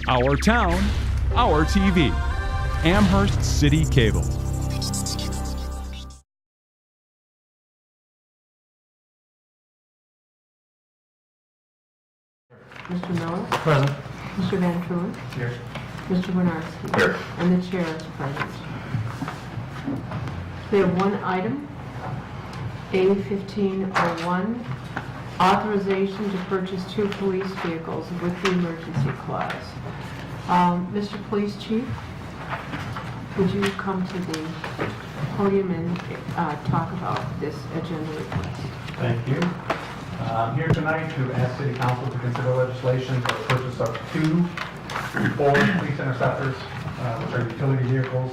Our town, our TV. Amherst City Cable. Mr. Miller? Present. Mr. Van Truin? Here. Mr. Winarski? Here. And the chair is present. We have one item, A1501, authorization to purchase 2 police vehicles with the emergency clause. Mr. Police Chief, would you come to the podium and talk about this agenda request? Thank you. I'm here tonight to ask City Council to consider legislation for the purchase of 2 Ford police interceptors, which are utility vehicles.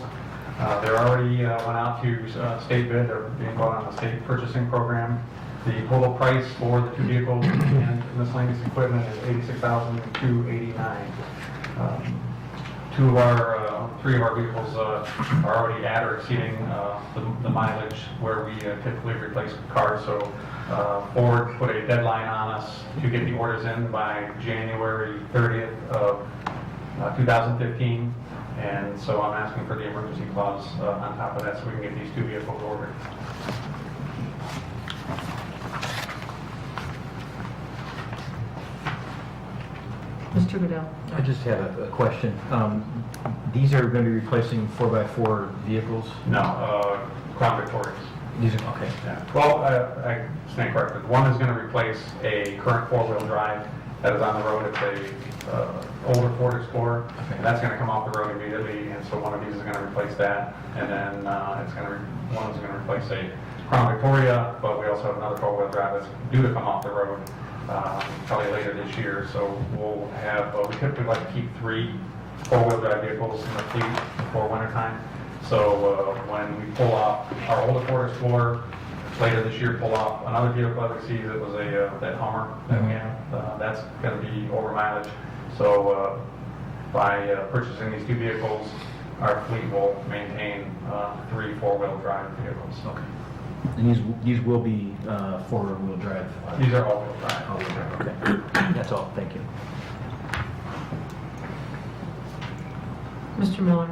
They're already went out to state bid. They're being bought on the state purchasing program. The total price for the 2 vehicles and miscellaneous equipment is $86,289. 3 of our vehicles are already at or exceeding the mileage where we typically replace cars. So Ford put a deadline on us to get the orders in by January 30th of 2015. And so I'm asking for the emergency clause on top of that so we can get these 2 vehicles ordered. Mr. Goodell. I just have a question. These are going to be replacing 4x4 vehicles? No, Crown Victorias. These are, okay. Yeah. Well, I stand corrected. One is going to replace a current 4-wheel drive that is on the road. It's a older Ford Explorer, Okay. and that's going to come off the road immediately. And so one of these is going to replace that, and then one is going to replace a Crown Victoria. But we also have another 4-wheel drive that's due to come off the road probably later this year. So we'll have. We typically like to keep 3 4-wheel drive vehicles in the fleet before wintertime. So when we pull off our older Ford Explorer, later this year pull off another vehicle that we see that was that Hummer that we have, that's going to be over mileage. So by purchasing these 2 vehicles, our fleet will maintain 3 4-wheel drive vehicles. Okay. And these will be 4-wheel drive? These are all-wheel drive. All-wheel drive, okay. That's all, thank you. Mr. Miller.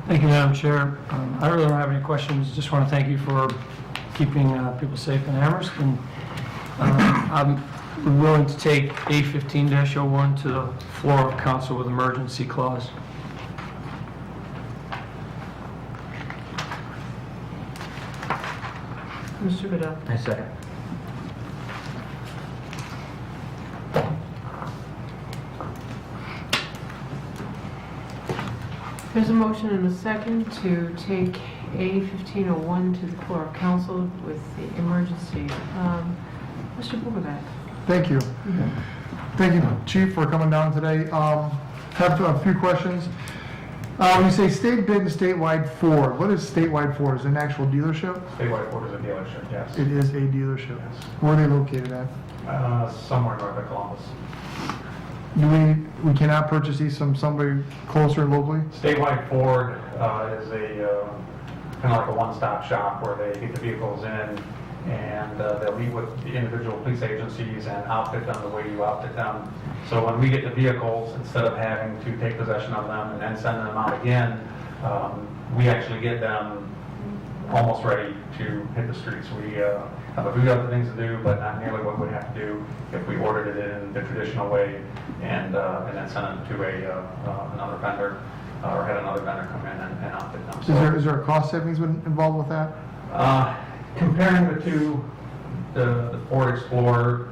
Thank you, Madam Chair. I really don't have any questions. Just want to thank you for keeping people safe in Amherst. And I'm willing to take A15-01 to the floor of council with emergency clause. Mr. Goodell. I second. There's a motion and a second to take A1501 to the floor of council with the emergency. Mr. Bukovac. Thank you. Thank you, Chief, for coming down today. Have a few questions. When you say state bid and statewide Ford, what is statewide Ford? Is it an actual dealership? Statewide Ford is a dealership, yes. It is a dealership. Yes. Where are they located at? Somewhere north of Columbus. We cannot purchase these from somebody closer locally? Statewide Ford is a kind of like a one-stop shop where they get the vehicles in and they'll meet with the individual police agencies and outfit them the way you outfit them. So when we get the vehicles, instead of having to take possession of them and then send them out again, we actually get them almost ready to hit the streets. We have a few other things to do, but not nearly what we have to do if we ordered it in the traditional way and then sent it to another vendor or had another vendor come in and outfit them. So, Is there a cost savings involved with that? comparing the 2, the Ford Explorer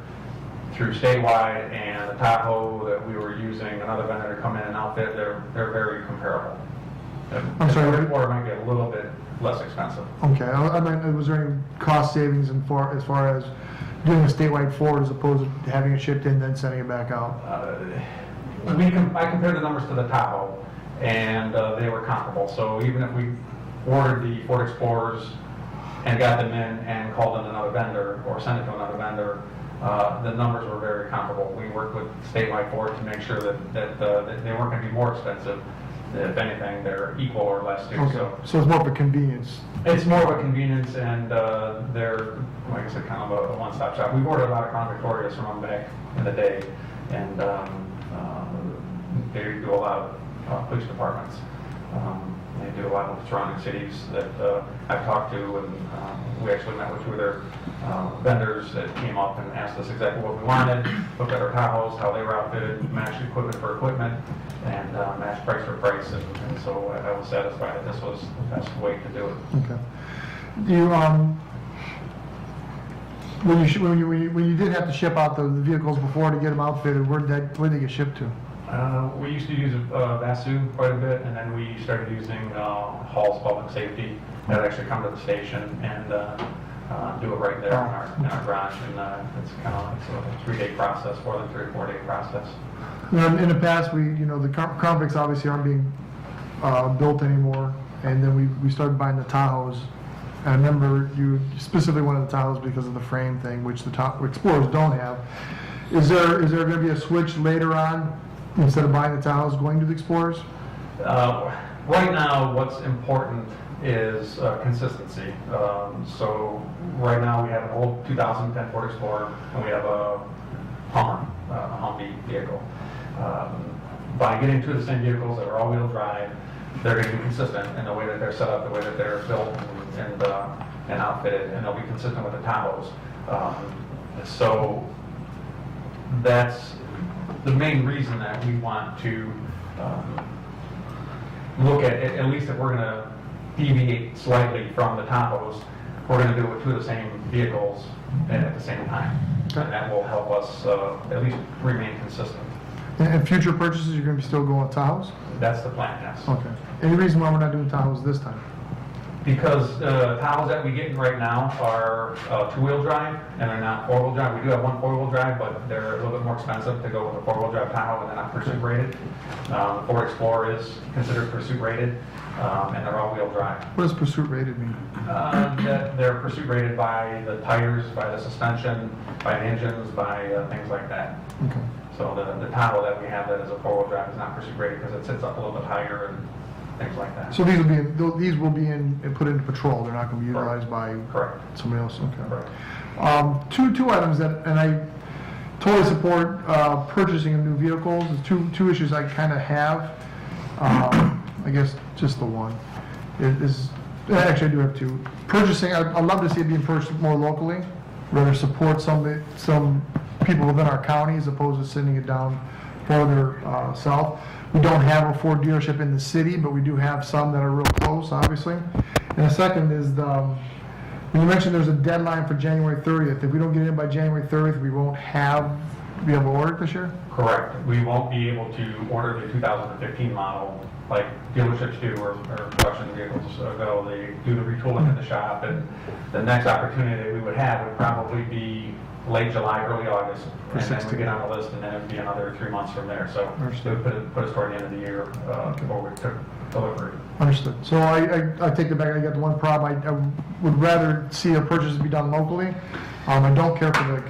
through statewide and the Tahoe that we were using another vendor to come in and outfit, they're very comparable. I'm sorry, The Ford Explorer might get a little bit less expensive. Okay, I mean, was there any cost savings as far as doing a statewide Ford as opposed to having it shipped in and then sending it back out? I compared the numbers to the Tahoe, and they were comparable. So even if we ordered the Ford Explorers and got them in and called in another vendor or sent it to another vendor, the numbers were very comparable. We worked with statewide Ford to make sure that they weren't going to be more expensive. If anything, they're equal or less too. Okay, so it's more of a convenience. It's more of a convenience, and they're, like I said, kind of a one-stop shop. We've ordered a lot of Crown Victorias from them back in the day, and they do a lot of police departments. They do a lot of surrounding cities that I've talked to, and we actually met with two of their vendors that came up and asked us exactly what we wanted, looked at our Tahoes, how they were outfitted, matched equipment for equipment, and matched price for price, and so I was satisfied that this was the best way to do it. Okay. You, when you did have to ship out the vehicles before to get them outfitted, where'd they get shipped to? We used to use Vasu quite a bit, and then we started using Hall's Public Safety that actually come to the station and do it right there in our garage. And it's kind of like a 3-day process, more than 3 or 4 day process. In the past, the Crown Vics obviously aren't being built anymore, and then we started buying the Tahoes. And I remember you specifically wanted the Tahoes because of the frame thing, which the Explorers don't have. Is there going to be a switch later on? Instead of buying the Tahoes, going to the Explorers? Right now, what's important is consistency. So right now, we have an old 2010 Ford Explorer, and we have a Hummer, a Humvee vehicle. By getting two of the same vehicles that are all-wheel drive, they're going to be consistent in the way that they're set up, the way that they're built and outfitted, and they'll be consistent with the Tahoes. So that's the main reason that we want to look at least if we're going to deviate slightly from the Tahoes, we're going to do it with two of the same vehicles at the same time. And that will help us at least remain consistent. And future purchases, you're going to be still going with Tahoes? That's the plan, yes. Okay. Any reason why we're not doing Tahoes this time? Because the Tahoes that we get right now are 2-wheel drive, and they're not 4-wheel drive. We do have one 4-wheel drive, but they're a little bit more expensive to go with a 4-wheel drive Tahoe, and they're not pursuit rated. The Ford Explorer is considered pursuit rated, and they're all-wheel drive. What does pursuit rated mean? They're pursuit rated by the tires, by the suspension, by the engines, by things like that. Okay. So the Tahoe that we have that is a 4-wheel drive is not pursuit rated because it sits up a little bit higher and things like that. So these will be put into patrol. They're not going to be utilized by somebody else. Okay. Correct. Two items that, and I totally support purchasing of new vehicles. There's two issues I kind of have. I guess just the one is actually I do have two. Purchasing, I'd love to see it being purchased more locally. Rather support some people within our county as opposed to sending it down further south. We don't have a Ford dealership in the city, but we do have some that are real close, obviously. And the second is when you mentioned there's a deadline for January 30th. If we don't get it in by January 30th, we won't be able to order it this year? Correct. We won't be able to order the 2015 model like dealerships do or production vehicles go. They do the retooling in the shop, and the next opportunity that we would have would probably be late July, early August, and then we get on the list, and then it'd be another 3 months from there. So it would put us toward the end of the year before we took delivery. Understood. So I take it back. I got the one problem. I would rather see a purchase be done locally. I don't care for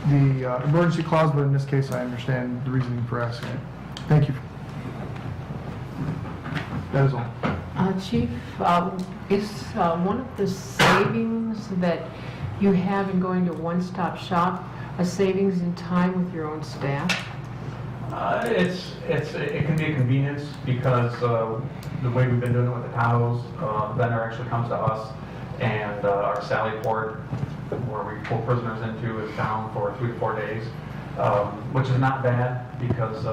the emergency clause, but in this case, I understand the reasoning for asking it. Thank you. That is all. Chief, is one of the savings that you have in going to one-stop shop a savings in time with your own staff? It can be a convenience because the way we've been doing it with the Tahoes, the vendor actually comes to us, and our Sally Port, where we pull prisoners into, is down for 3 to 4 days, which is not bad because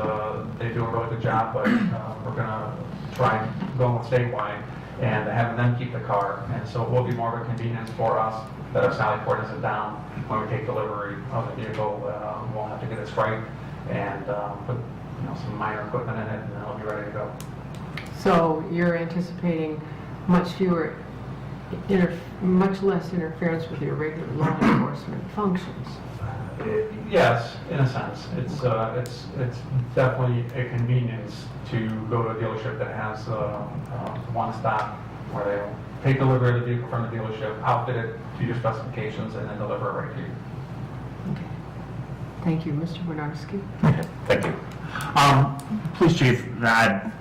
they do a really good job, but we're going to try going with statewide and having them keep the car, and so it will be more of a convenience for us that our Sally Port isn't down when we take delivery of the vehicle. We'll have to get it striped and put some minor equipment in it, and it'll be ready to go. So you're anticipating much less interference with your regular law enforcement functions? Yes, in a sense. It's definitely a convenience to go to a dealership that has one stop where they'll take delivery of the vehicle from the dealership, outfit it to your specifications, and then deliver it right to you. Okay. Thank you. Mr. Bernarski? Thank you. Police Chief, I'm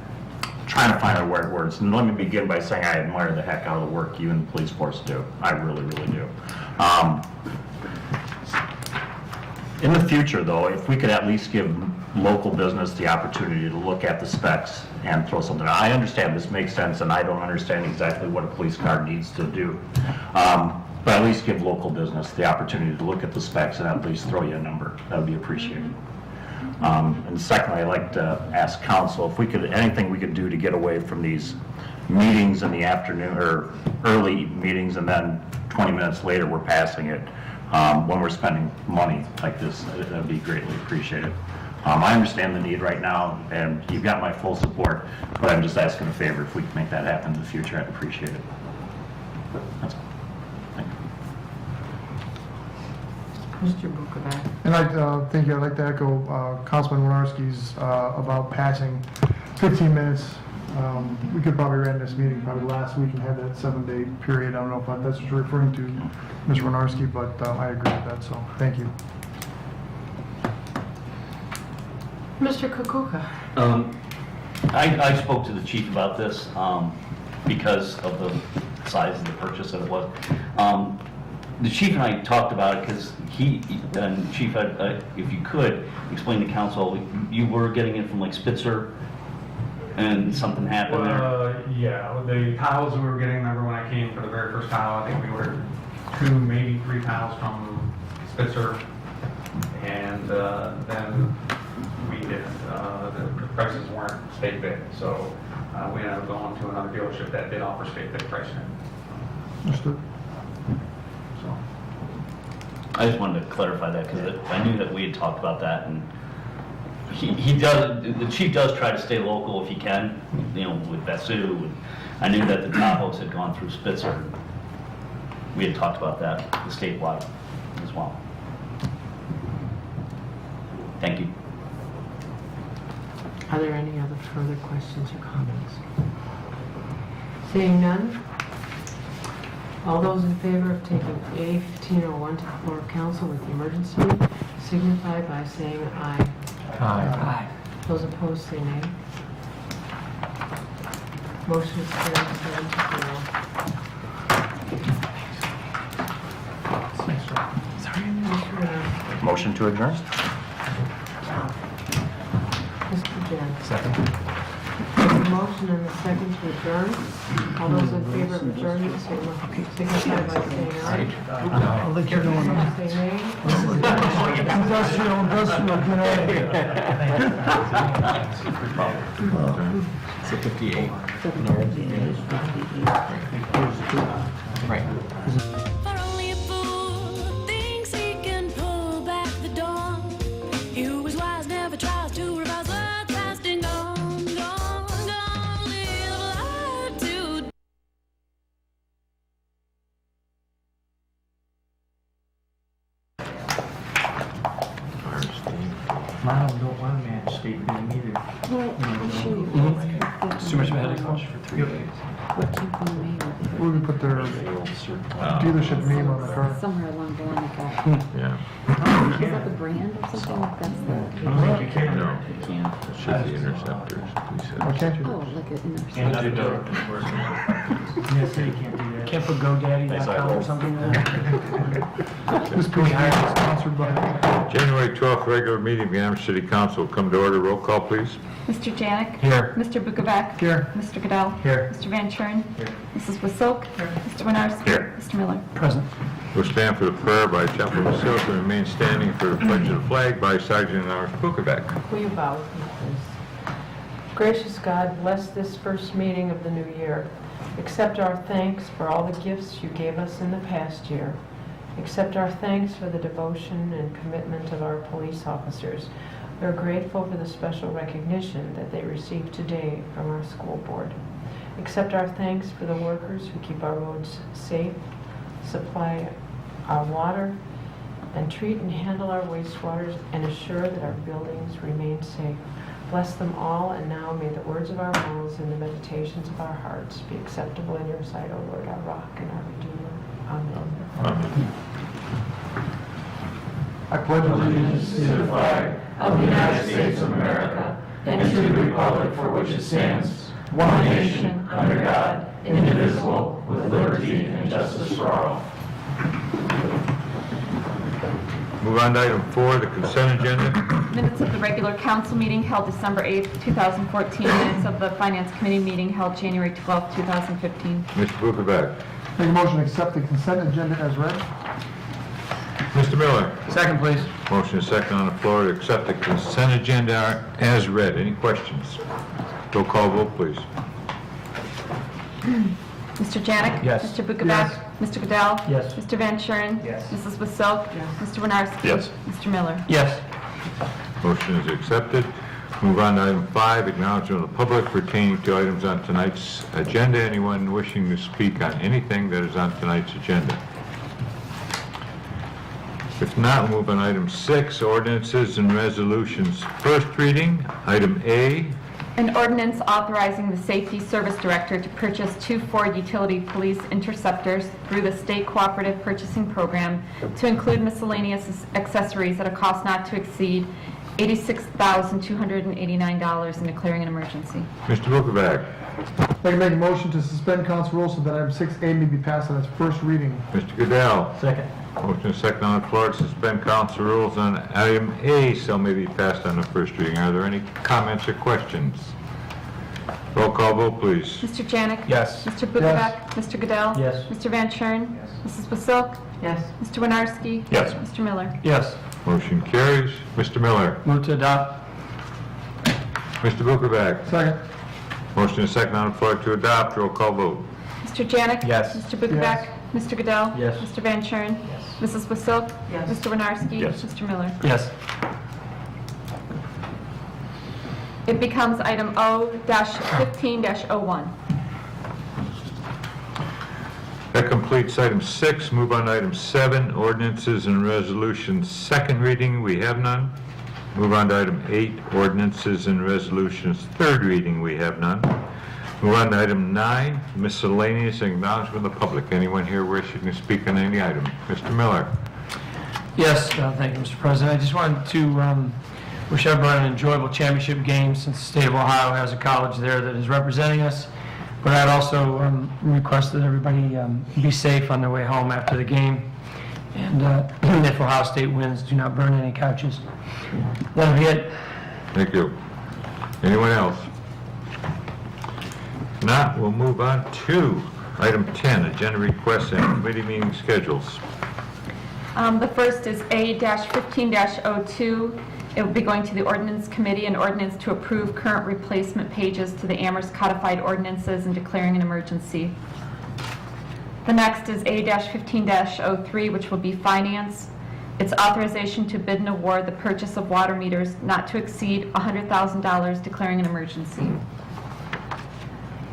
trying to find the right words, and let me begin by saying I admire the heck out of the work you and the police force do. I really, really do. In the future, though, if we could at least give local business the opportunity to look at the specs and throw something, I understand this makes sense, and I don't understand exactly what a police car needs to do. But at least give local business the opportunity to look at the specs and at least throw you a number. That would be appreciated. And secondly, I'd like to ask council if we could, anything we could do to get away from these meetings in the afternoon, or early meetings, and then 20 minutes later we're passing it, when we're spending money like this. That would be greatly appreciated. I understand the need right now, and you've got my full support, but I'm just asking a favor. If we can make that happen in the future, I'd appreciate it. That's all. Thank you. Mr. Bukovac. And I'd like to echo Councilman Winarski's about passing 15 minutes. We could probably ran this meeting probably last week and had that 7-day period. I don't know if that's what you're referring to, Mr. Winarski, but I agree with that, so thank you. Mr. Kukuka. I spoke to the chief about this because of the size of the purchase that it was. The chief and I talked about it because Chief, if you could explain to council, you were getting it from like Spitzer and something happened there. Yeah, the tiles we were getting, remember when I came for the very first tile, I think we were 2, maybe 3 tiles from Spitzer, and then we did, the prices weren't state bid, so we ended up going to another dealership that did offer state bid pricing. Understood. So. I just wanted to clarify that because I knew that we had talked about that, and he does. The chief does try to stay local if he can, with Vasu. And I knew that the Tahoes had gone through Spitzer. We had talked about that, the statewide as well. Thank you. Are there any other further questions or comments? Seeing none, all those in favor of taking A 1501 to the floor of council with the emergency signify by saying aye. Aye. Those opposed say nay. Motion is carried 7-0. Motion to adjourn? Mr. Jen. Second. There's a motion and a second to adjourn. All those in favor of adjournment signify by saying aye. I'll let you know when I'm... Say nay. Industrial, get out of here. It's a 58. Right. For only a fool thinks he can pull back the dawn. He who is wise never tries to revise what's past and gone, gone, gone. Live life to Mom don't want to manage state meeting either. It's too much of a headache. We can put their dealership name on the car. Somewhere along the line like that. Yeah. Is that the brand or something like that's the? No, you can't. It should be Interceptors. He said. Why can't you? Oh, like an intersection. Yes, you can't do that. Can't put GoDaddy.com or something there. This presentation is sponsored by... January 12th, regular meeting of the Amherst City Council. Come to order. Roll call, please. Mr. Janik? Here. Mr. Bukovac? Here. Mr. Goodell? Here. Mr. Van Chern? Here. Mrs. Wasilk? Here. Mr. Winarski? Here. Mr. Miller? Present. We'll stand for the prayer by Chaplain Wasilk and remain standing for the pledge of the flag by Sergeant Amherst Bukovac. Will you bow with me, please? Gracious God, bless this first meeting of the new year. Accept our thanks for all the gifts you gave us in the past year. Accept our thanks for the devotion and commitment of our police officers. We are grateful for the special recognition that they received today from our school board. Accept our thanks for the workers who keep our roads safe, supply our water, and treat and handle our wastewaters, and assure that our buildings remain safe. Bless them all, and now may the words of our mouths and the meditations of our hearts be acceptable in your sight, O Lord, our rock and our redeemer. Amen. Amen. I pledge allegiance to the flag Of the United States of America, and to the republic for which it stands, one nation, under God, indivisible, with liberty and justice for all. Move on to item 4, the consent agenda. Minutes of the regular council meeting held December 8th, 2014. Minutes of the Finance Committee meeting held January 12th, 2015. Mr. Bukovac. Make a motion to accept the consent agenda as read. Mr. Miller. Second, please. Motion is second on the floor to accept the consent agenda as read. Any questions? Roll call vote, please. Mr. Janik? Yes. Mr. Bukovac? Yes. Mr. Goodell? Yes. Mr. Van Schuren? Yes. Mrs. Wasilk? Mr. Winarski? Yes. Mr. Miller? Yes. Motion is accepted. Move on to item 5, acknowledgement of the public pertaining to items on tonight's agenda. Anyone wishing to speak on anything that is on tonight's agenda? If not, we'll move on to item 6, ordinances and resolutions. First reading, item A. An ordinance authorizing the Safety Service Director to purchase 2 Ford Utility Police Interceptors through the State Cooperative Purchasing Program to include miscellaneous accessories at a cost not to exceed $86,289 and declaring an emergency. Mr. Bukovac. I'd like to make a motion to suspend council rules so that item 6A may be passed on its first reading. Mr. Goodell. Second. Motion is second on the floor to suspend council rules on item A, so may be passed on the first reading. Are there any comments or questions? Roll call vote, please. Mr. Janik? Yes. Mr. Bukovac? Mr. Goodell? Yes. Mr. Van Schuren? Mrs. Wasilk? Yes. Mr. Winarski? Yes. Mr. Miller? Yes. Motion carries. Mr. Miller. Move to adopt. Mr. Bukovac. Second. Motion is second on the floor to adopt. Roll call vote. Mr. Janik? Yes. Mr. Bukovac? Mr. Goodell? Yes. Mr. Van Schuren? Mrs. Wasilk? Yes. Mr. Winarski? Yes. Mr. Miller? Yes. It becomes item O-15-01. That completes item 6. Move on to item 7, ordinances and resolutions. Second reading, we have none. Move on to item 8, ordinances and resolutions. Third reading, we have none. Move on to item 9, miscellaneous acknowledgement of the public. Anyone here wishing to speak on any item? Mr. Miller. Yes, thank you, Mr. President. I just wanted to wish everyone an enjoyable championship game since the state of Ohio has a college there that is representing us. But I'd also request that everybody be safe on their way home after the game. And if Ohio State wins, do not burn any couches. That'll be it. Thank you. Anyone else? If not, we'll move on to item 10, agenda requests and committee meeting schedules. The first is A-15-02. It will be going to the Ordinance Committee, an ordinance to approve current replacement pages to the Amherst codified ordinances and declaring an emergency. The next is A-15-03, which will be Finance. It's authorization to bid and award the purchase of water meters not to exceed $100,000, declaring an emergency.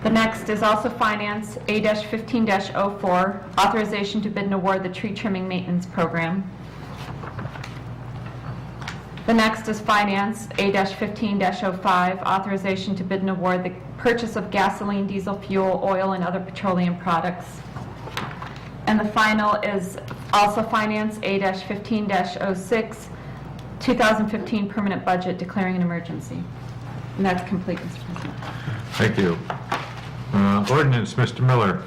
The next is also Finance, A-15-04, authorization to bid and award the tree trimming maintenance program. The next is Finance, A-15-05, authorization to bid and award the purchase of gasoline, diesel fuel, oil, and other petroleum products. And the final is also Finance, A-15-06, 2015 permanent budget, declaring an emergency. And that's complete, Mr. President. Thank you. Ordinance, Mr. Miller.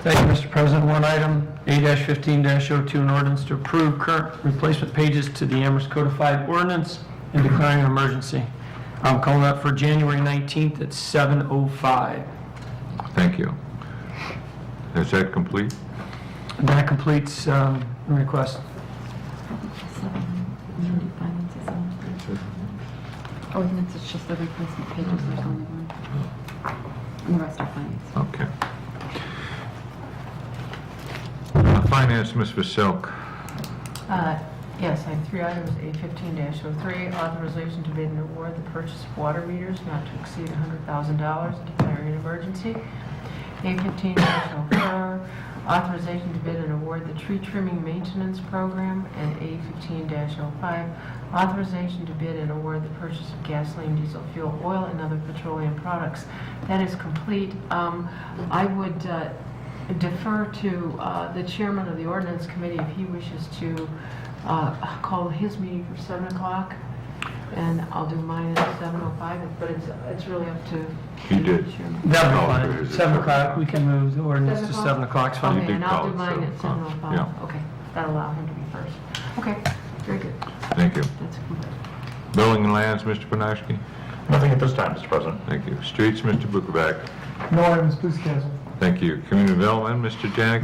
Thank you, Mr. President. One item, A-15-02, an ordinance to approve current replacement pages to the Amherst codified ordinance and declaring an emergency. I'm calling that for January 19th at 7:05. Thank you. Is that complete? And that completes the request. Ordinance is just the replacement pages, there's only one. And the rest are finance. Okay. Finance, Ms. Vasilk. Yes, I have 3 items. A-15-03, authorization to bid and award the purchase of water meters not to exceed $100,000, declaring an emergency. A-15-04, authorization to bid and award the tree trimming maintenance program. And A-15-05, authorization to bid and award the purchase of gasoline, diesel fuel, oil, and other petroleum products. That is complete. I would defer to the chairman of the ordinance committee if he wishes to call his meeting for 7 o'clock, and I'll do mine at 7:05, but it's really up to He did. the chairman. That'll be Oh, fine. good. 7 o'clock, we can move the ordinance to 7 o'clock. It's fine. did Okay, and I'll call do it mine 7 at o'clock. 7:05. Yeah. Okay, that'll allow him to be first. Okay. Very good. Thank you. That's complete. Building and Lands, Mr. Panowski. Nothing at this time, Mr. President. Thank you. Streets, Mr. Bukovac. No items, please cancel. Thank you. Community Development, Mr. Janik.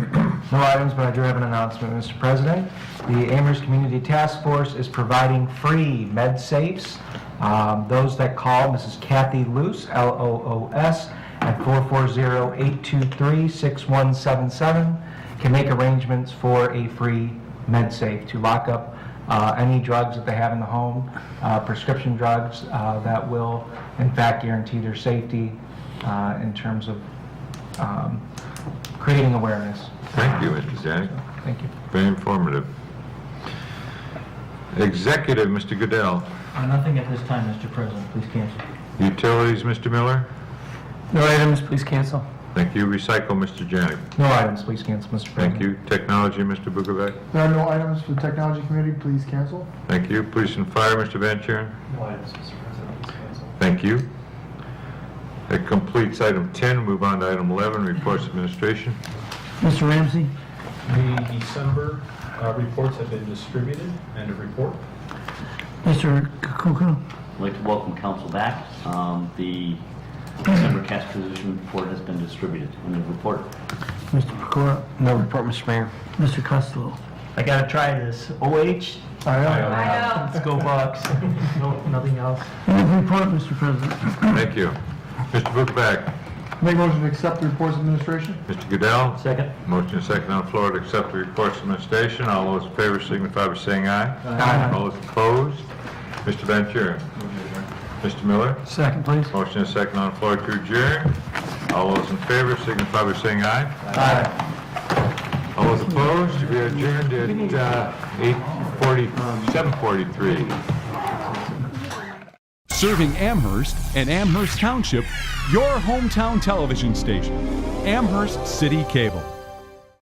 No items, but I do have an announcement, Mr. President. The Amherst Community Task Force is providing free med safes. Those that call Mrs. Kathy Loos, L-O-O-S, at 440-823-6177 can make arrangements for a free med safe to lock up any drugs that they have in the home, prescription drugs that will in fact guarantee their safety in terms of creating awareness. Thank you, Mr. Janik. Thank you. Very informative. Executive, Mr. Goodell. Nothing at this time, Mr. President. Please cancel. Utilities, Mr. Miller. No items, please cancel. Thank you. Recycle, Mr. Janik. No items, please cancel, Mr. President. Thank you. Technology, Mr. Bukovac. There are no items for the Technology Committee, please cancel. Thank you. Police and Fire, Mr. Van Kuren. No items, Mr. President. Please cancel. Thank you. That completes item 10. Move on to item 11, reports of administration. Mr. Ramsey? The December reports have been distributed. End of report. Mr. Kukuka? I'd like to welcome council back. The December cash position report has been distributed. End of report. Mr. Pecora? No report, Mr. Mayor. Mr. Costello? I gotta try this. OH? Aye. Let's go Bucks. No, nothing else. End of report, Mr. President. Thank you. Mr. Bukovac. Make motion to accept the reports of administration. Mr. Goodell. Second. Motion and second on the floor to accept the reports of administration. All those in favor signify by saying aye. Aye. All those opposed? Mr. Van Kuren. Mr. Miller. Second, please. Motion and second on the floor to adjourn. All those in favor signify by saying aye. Aye. All those opposed? We are adjourned at 7:43. Serving Amherst and Amherst Township, your hometown television station, Amherst City Cable.